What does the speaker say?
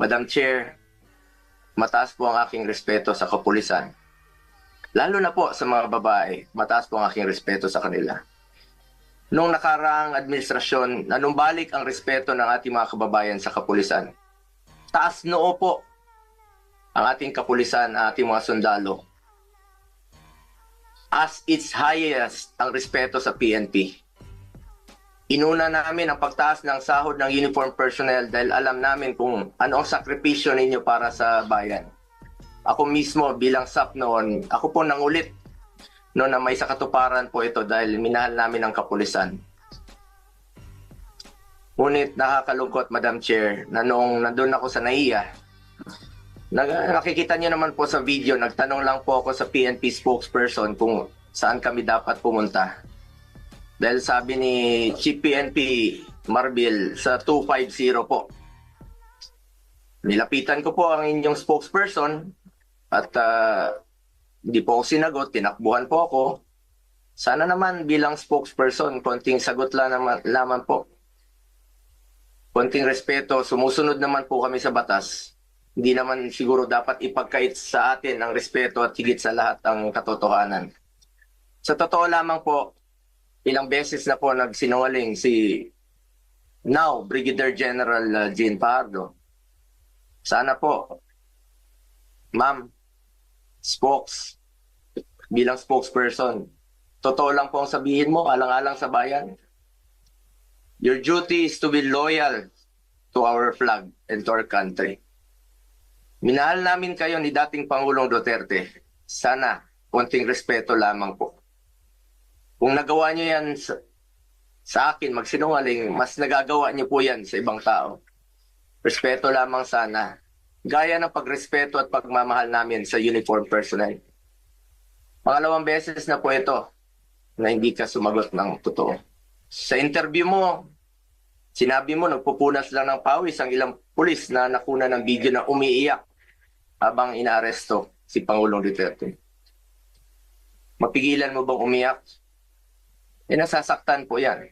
Madam Chair, mataas po ang aking respeto sa kapulisan. Lalo na po sa mga babae, mataas po ang aking respeto sa kanila. Noong nakaraang administrasyon, nanumbalik ang respeto ng ating mga kababayan sa kapulisan. Taas noo po ang ating kapulisan, ang ating mga sundalo. As its highest ang respeto sa PNP. Inuna namin ang pagtaas ng sahod ng uniform personnel dahil alam namin kung ano ang sakripisyo ninyo para sa bayan. Ako mismo bilang SAP noon, ako po nangulit noon na may sakatuparan po ito dahil minahal namin ang kapulisan. Ngunit nakakalungkot, Madam Chair, na noong nandun ako sa NAIA, nakikita niyo naman po sa video, nagtanong lang po ako sa PNP spokesperson kung saan kami dapat pumunta. Dahil sabi ni Chief PNP Marbil sa 250 po. Nilapitan ko po ang inyong spokesperson at hindi po ako sinagot, tinakbuhan po ako. Sana naman bilang spokesperson, konting sagot lang naman po. Konting respeto, sumusunod naman po kami sa batas. Hindi naman siguro dapat ipagkait sa atin ang respeto at higit sa lahat ang katotohanan. Sa totoo lamang po, ilang beses na po nagsinungaling si now Brigadier General Jean Pardo. Sana po, ma'am, bilang spokesperson, totoo lang po ang sabihin mo, alang-alang sa bayan. Your duty is to be loyal to our flag and to our country. Minahal namin kayo ni dating Pangulong Duterte. Sana, konting respeto lamang po. Kung nagawa niyo yan sa akin, magsinungaling, mas nagagawa niyo po yan sa ibang tao. Respeto lamang sana. Gaya ng pagrespeto at pagmamahal namin sa uniform personnel. Pangalawang beses na po ito na hindi ka sumagot ng totoo. Sa interview mo, sinabi mo nagpupunas lang ng pawis ang ilang pulis na nakuna ng video na umiiyak habang inaaresto si Pangulong Duterte. Mapigilan mo bang umiyak? Nasasaktan po yan.